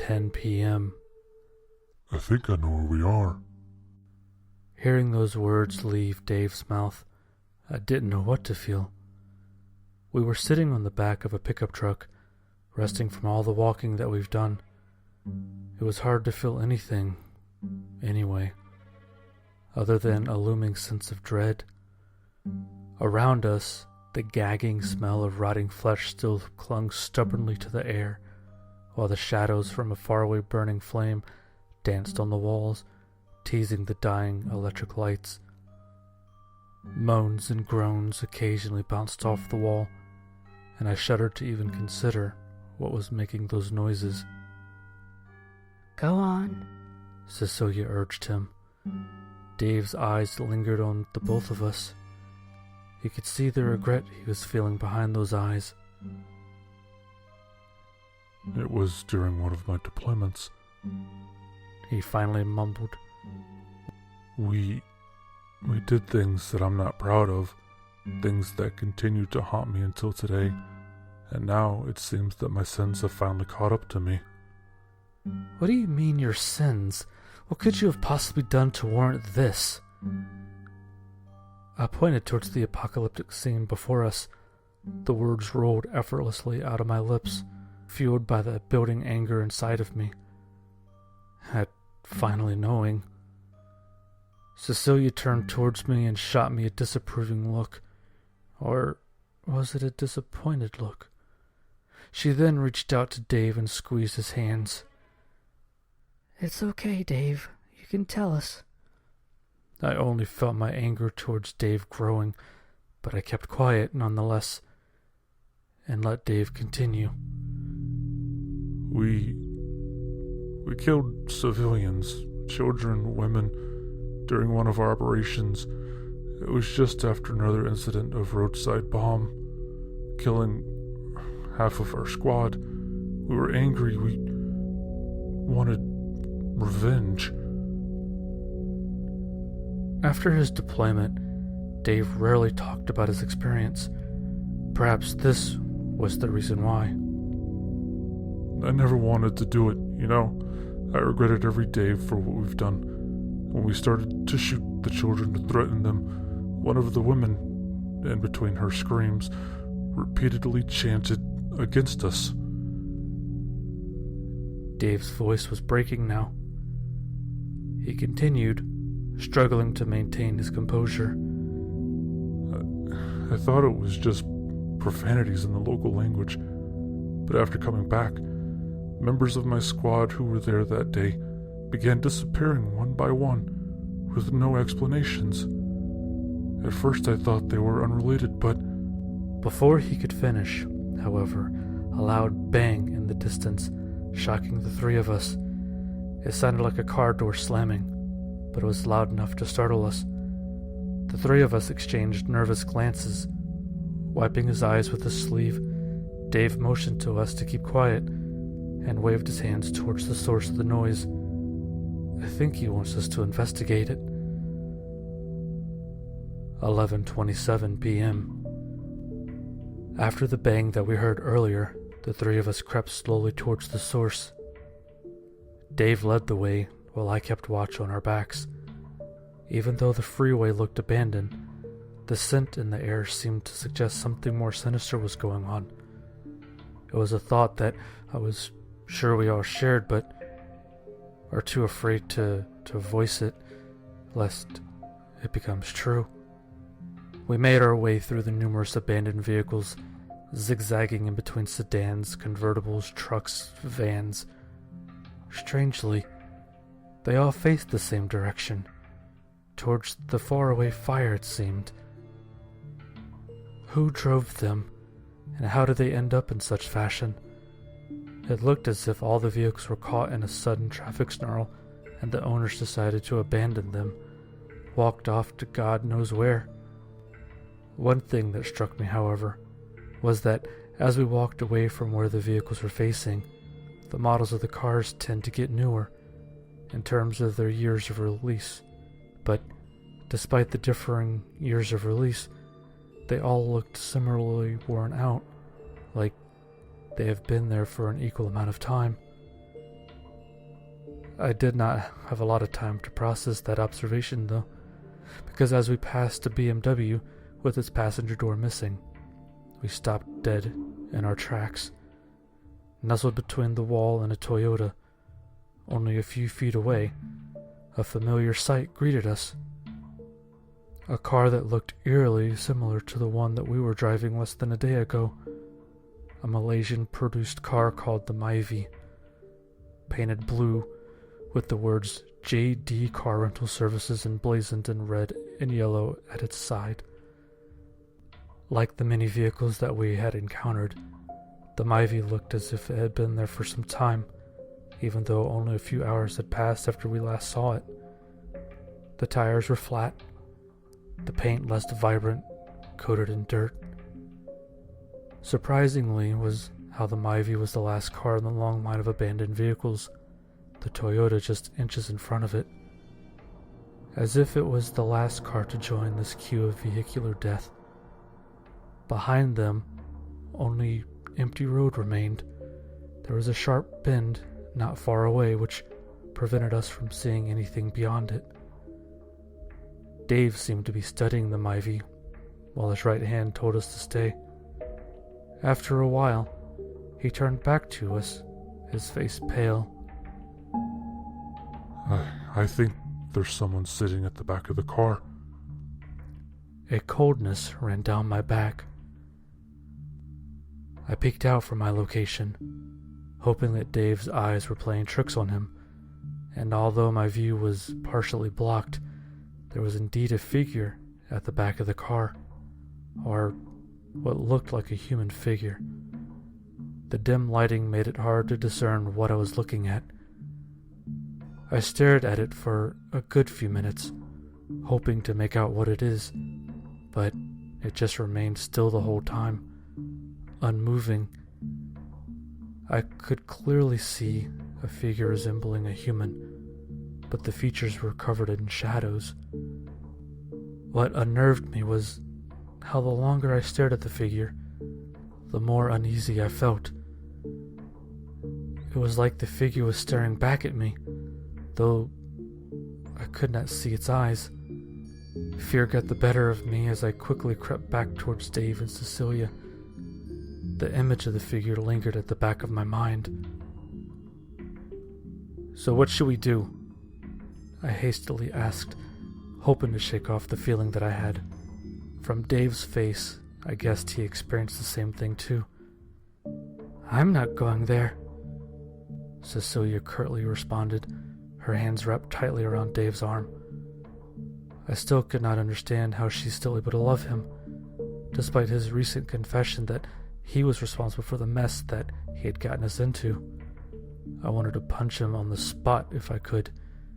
11:10 p.m. I think I know where we are. Hearing those words leave Dave's mouth, I didn't know what to feel. We were sitting on the back of a pickup truck, resting from all the walking that we've done. It was hard to feel anything, anyway, other than a looming sense of dread. Around us, the gagging smell of rotting flesh still clung stubbornly to the air, while the shadows from a faraway burning flame danced on the walls, teasing the dying electric lights. Moans and groans occasionally bounced off the wall, and I shuddered to even consider what was making those noises. "Go on," Cecilia urged him. Dave's eyes lingered on the both of us. He could see the regret he was feeling behind those eyes. It was during one of my deployments. He finally mumbled. We did things that I'm not proud of, things that continue to haunt me until today, and now it seems that my sins have finally caught up to me. What do you mean your sins? What could you have possibly done to warrant this? I pointed towards the apocalyptic scene before us. The words rolled effortlessly out of my lips, fueled by the building anger inside of me. At finally knowing. Cecilia turned towards me and shot me a disapproving look. Or was it a disappointed look? She then reached out to Dave and squeezed his hands. "It's okay, Dave. You can tell us." I only felt my anger towards Dave growing, but I kept quiet nonetheless, and let Dave continue. We killed civilians, children, women, during one of our operations. It was just after another incident of roadside bomb, killing half of our squad. We were angry. We wanted revenge. After his deployment, Dave rarely talked about his experience. Perhaps this was the reason why. I never wanted to do it, I regretted every day for what we've done. When we started to shoot the children to threaten them, one of the women, in between her screams, repeatedly chanted against us. Dave's voice was breaking now. He continued, struggling to maintain his composure. I thought it was just profanities in the local language, but after coming back, members of my squad who were there that day began disappearing one by one, with no explanations. At first I thought they were unrelated, but... Before he could finish, however, a loud bang in the distance, shocking the three of us. It sounded like a car door slamming, but it was loud enough to startle us. The three of us exchanged nervous glances. Wiping his eyes with his sleeve, Dave motioned to us to keep quiet and waved his hands towards the source of the noise. I think he wants us to investigate it. 11:27 p.m. After the bang that we heard earlier, the three of us crept slowly towards the source. Dave led the way while I kept watch on our backs. Even though the freeway looked abandoned, the scent in the air seemed to suggest something more sinister was going on. It was a thought that I was sure we all shared, but are too afraid to voice it, lest it becomes true. We made our way through the numerous abandoned vehicles, zigzagging in between sedans, convertibles, trucks, vans. Strangely, they all faced the same direction, towards the faraway fire, it seemed. Who drove them, and how did they end up in such fashion? It looked as if all the vehicles were caught in a sudden traffic snarl, and the owners decided to abandon them, walked off to God knows where. One thing that struck me, however, was that as we walked away from where the vehicles were facing, the models of the cars tend to get newer in terms of their years of release, but despite the differing years of release, they all looked similarly worn out, like they have been there for an equal amount of time. I did not have a lot of time to process that observation, though, because as we passed a BMW with its passenger door missing, we stopped dead in our tracks. Nestled between the wall and a Toyota, only a few feet away, a familiar sight greeted us. A car that looked eerily similar to the one that we were driving less than a day ago. A Malaysian-produced car called the Myvi, painted blue with the words JD Car Rental Services emblazoned in red and yellow at its side. Like the many vehicles that we had encountered, the Myvi looked as if it had been there for some time, even though only a few hours had passed after we last saw it. The tires were flat, the paint less vibrant, coated in dirt. Surprisingly was how the Myvi was the last car in the long line of abandoned vehicles, the Toyota just inches in front of it, as if it was the last car to join this queue of vehicular death. Behind them, only empty road remained. There was a sharp bend not far away which prevented us from seeing anything beyond it. Dave seemed to be studying the Myvi, while his right hand told us to stay. After a while, he turned back to us, his face pale. I think there's someone sitting at the back of the car. A coldness ran down my back. I peeked out from my location, hoping that Dave's eyes were playing tricks on him, and although my view was partially blocked, there was indeed a figure at the back of the car, or what looked like a human figure. The dim lighting made it hard to discern what I was looking at. I stared at it for a good few minutes, hoping to make out what it is, but it just remained still the whole time, unmoving. I could clearly see a figure resembling a human, but the features were covered in shadows. What unnerved me was how the longer I stared at the figure, the more uneasy I felt. It was like the figure was staring back at me, though I could not see its eyes. Fear got the better of me as I quickly crept back towards Dave and Cecilia. The image of the figure lingered at the back of my mind. "So what should we do?" I hastily asked, hoping to shake off the feeling that I had. From Dave's face, I guessed he experienced the same thing too. "I'm not going there," Cecilia curtly responded, her hands wrapped tightly around Dave's arm. I still could not understand how she's still able to love him, despite his recent confession that he was responsible for the mess that he had gotten us into. I wanted to punch him on the spot if I could,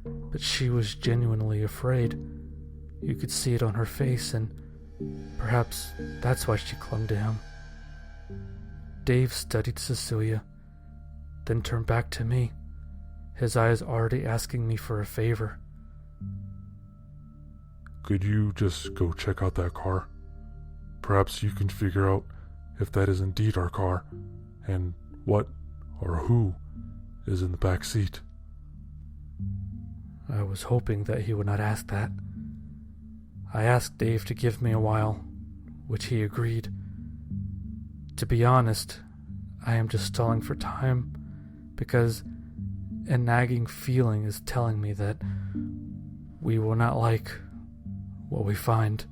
but she was genuinely afraid. You could see it on her face, and perhaps that's why she clung to him. Dave studied Cecilia, then turned back to me, his eyes already asking me for a favor. Could you just go check out that car? Perhaps you can figure out if that is indeed our car, and what or who is in the back seat. I was hoping that he would not ask that. I asked Dave to give me a while, which he agreed. To be honest, I am just stalling for time, because a nagging feeling is telling me that we will not like what we find.